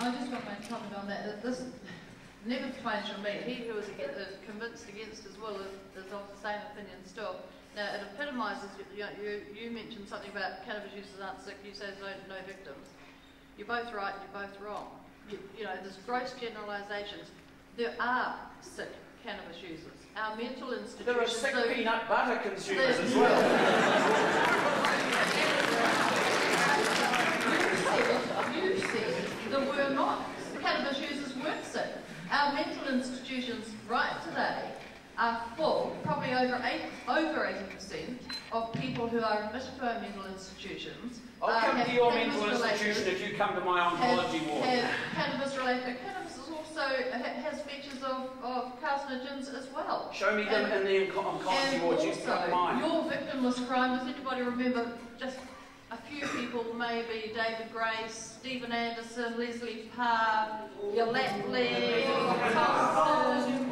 I just want to comment on that. This never twain shall meet. He who is convinced against his will is of the same opinion still. Now, it epitomises, you mentioned something about cannabis users aren't sick, you say there's no victims. You're both right, you're both wrong. You know, there's gross generalisations. There are sick cannabis users. Our mental institutions... There are sick peanut butter consumers as well. You said there were not. Cannabis users weren't sick. Our mental institutions right today are full, probably over 80% of people who are admitted to our mental institutions. I'll come to your mental institution if you come to my oncology ward. Cannabis related. Cannabis is also has features of carcinogens as well. Show me them in the oncology ward. You come mine. Your victimless crime. Does anybody remember just a few people? Maybe David Grace, Stephen Anderson, Leslie Parr, Yolatley, Thompson. You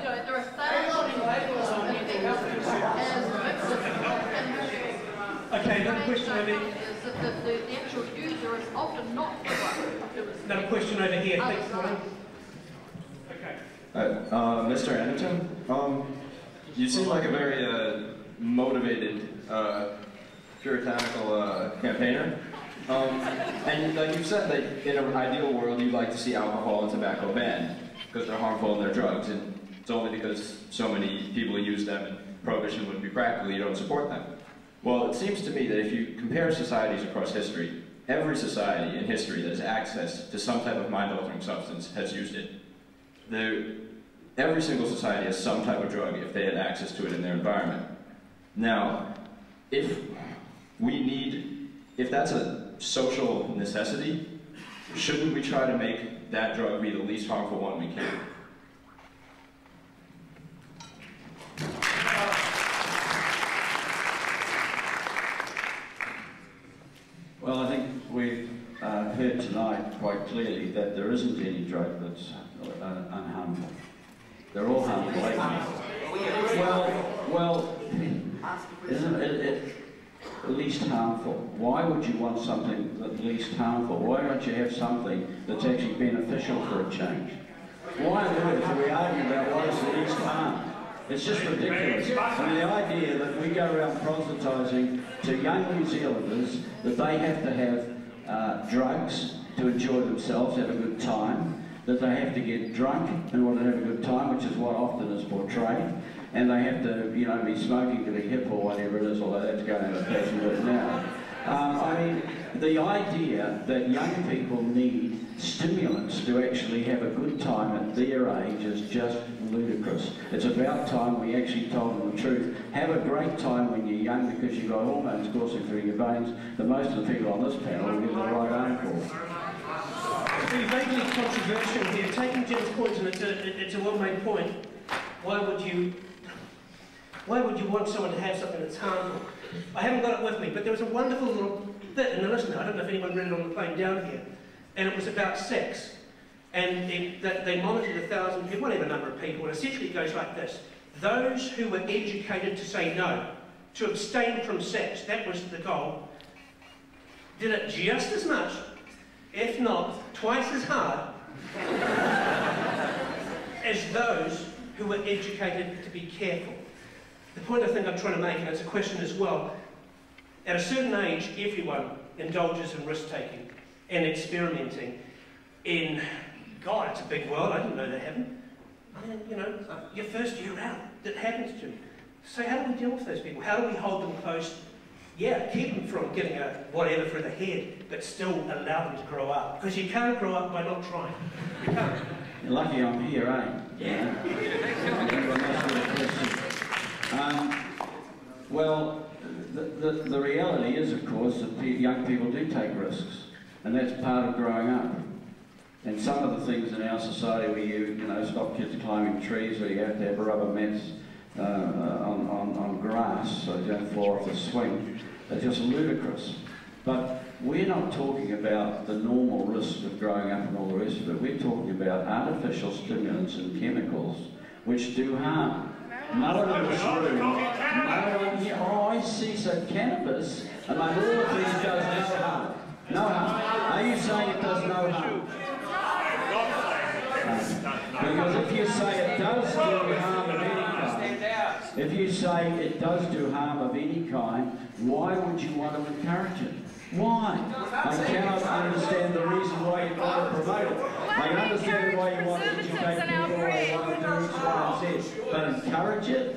know, there are thousands of okay, another question over here. Is that the actual user is often not the one who is... Another question over here. Thanks, Pauline. Okay. Mr. Anderton, you seem like a very motivated, puritanical campaigner. And like you said, that in an ideal world you'd like to see alcohol and tobacco banned because they're harmful and they're drugs, and it's only because so many people use them and prohibition would be practical you don't support them. Well, it seems to me that if you compare societies across history, every society in history that has access to some type of mind-altering substance has used it. Every single society has some type of drug if they had access to it in their environment. Now, if that's a social necessity, shouldn't we try to make that drug be the least harmful one we can? Well, I think we've heard tonight quite clearly that there isn't any drug that's unharmful. They're all harmful. Well, isn't it least harmful? Why would you want something that's least harmful? Why don't you have something that's actually beneficial for a change? Why on earth are we arguing about what is the least harm? It's just ridiculous. And the idea that we go around proselytising to young New Zealanders that they have to have drugs to enjoy themselves, have a good time, that they have to get drunk in order to have a good time, which is what often is portrayed, and they have to, you know, be smoking to be hip or whatever it is, although that's going out of fashion right now. I mean, the idea that young people need stimulants to actually have a good time at their age is just ludicrous. It's about time we actually told them the truth. Have a great time when you're young because you've got hormones coursing through your veins that most of the people on this panel will get the right arm for. It's been vaguely controversial here. Taking Jim's point, and it's a well-made point, why would you want someone to have something that's harmful? I haven't got it with me, but there was a wonderful little bit in the listener. I don't know if anyone read it on the plane down here, and it was about sex. And they monitored 1,000 people, whatever number of people, and essentially it goes like this. Those who were educated to say no, to abstain from sex, that was the goal, did it just as much, if not twice as hard, as those who were educated to be careful. The point I think I'm trying to make, and it's a question as well, at a certain age, everyone indulges in risk-taking and experimenting in, God, it's a big world, I didn't know that happened. I mean, you know, your first year out, that happens to you. So how do we deal with those people? How do we hold them close? Yeah, keep them from getting a whatever through the head, but still allow them to grow up. Because you can't grow up by not trying. You can't. You're lucky I'm here, eh? Yeah. Well, the reality is, of course, that young people do take risks, and that's part of growing up. And some of the things in our society where you know, stop kids climbing trees, where you have to have rubber mats on grass so you don't fall off the swing, are just ludicrous. But we're not talking about the normal risk of growing up and all the rest of it. We're talking about artificial stimulants and chemicals which do harm. No one in this room, no one here, oh I see, so cannabis, among all of these does no harm. No harm. Are you saying it does no harm? If you say it does do harm of any kind, why would you want to encourage it? Why? I cannot understand the reason why you want to promote it. I understand why you want to educate people, why you want to do X, Y, and Z. But encourage it,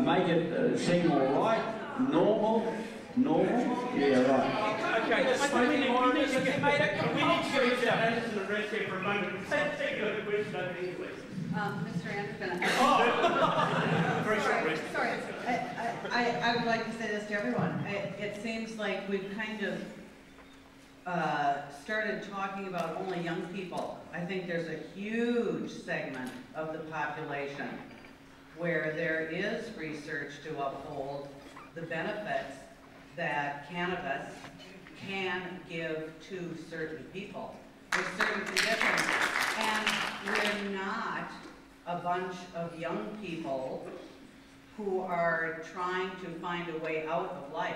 make it seem all right, normal, yeah, right. Okay, let's move on. We need to get Anderton and rest here for a moment. Take a look at question over here, please. Mr. Anderton. Sorry. I would like to say this to everyone. It seems like we've kind of started talking about only young people. I think there's a huge segment of the population where there is research to uphold the benefits that cannabis can give to certain people with certain conditions. And we're not a bunch of young people who are trying to find a way out of life.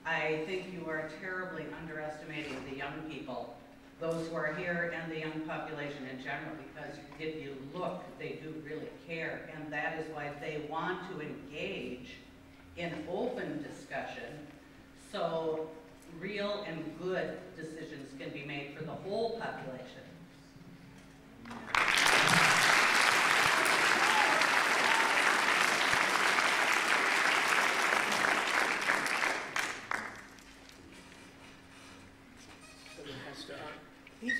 I think you are terribly underestimating the young people, those who are here and the young population in general, because if you look, they do really care, and that is why they want to engage in open discussion so real and good decisions can be made for the whole population.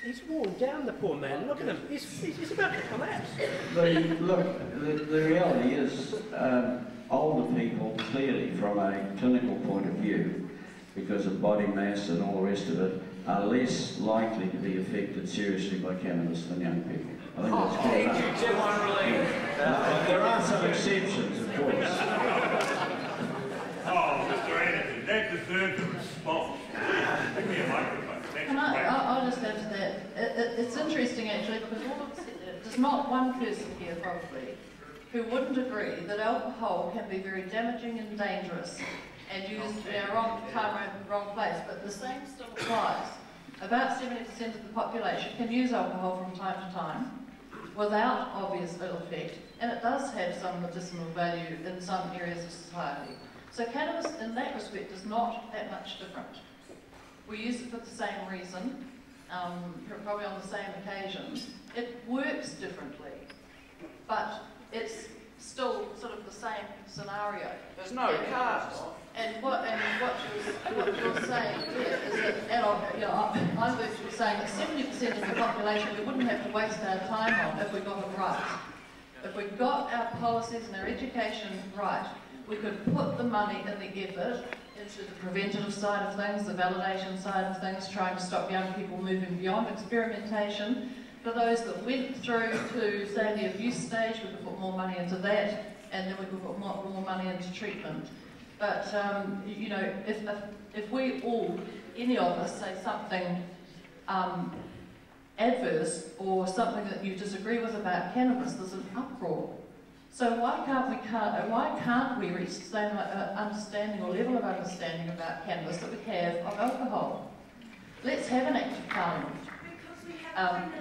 He's worn down, the poor man. Look at him. He's about to collapse. The reality is, older people, clearly from a clinical point of view, because of body mass and all the rest of it, are less likely to be affected seriously by cannabis than young people. I think that's clear enough. There are some exceptions, of course. Oh, Mr. Anderton, that deserves a response. Give me a microphone. I'll just add to that. It's interesting actually, because there's not one person here probably who wouldn't agree that alcohol can be very damaging and dangerous and used in a wrong time and wrong place, but the same still applies. About 70% of the population can use alcohol from time to time without obvious ill effect, and it does have some medicinal value in some areas of society. So cannabis in that respect is not that much different. We use it for the same reason, probably on the same occasions. It works differently, but it's still sort of the same scenario. There's no carbs. And what you're saying here is that I'm virtually saying that 70% of the population we wouldn't have to waste our time on if we got it right. If we got our policies and our education right, we could put the money and the effort into the preventative side of things, the validation side of things, trying to stop young people moving beyond experimentation. For those that went through to, say, the abuse stage, we could put more money into that, and then we could put more money into treatment. But, you know, if we all, any of us, say something adverse or something that you disagree with about cannabis, there's an uproar. So why can't we reach the same understanding or level of understanding about cannabis that we have of alcohol? Let's have an act of parliament. Because we have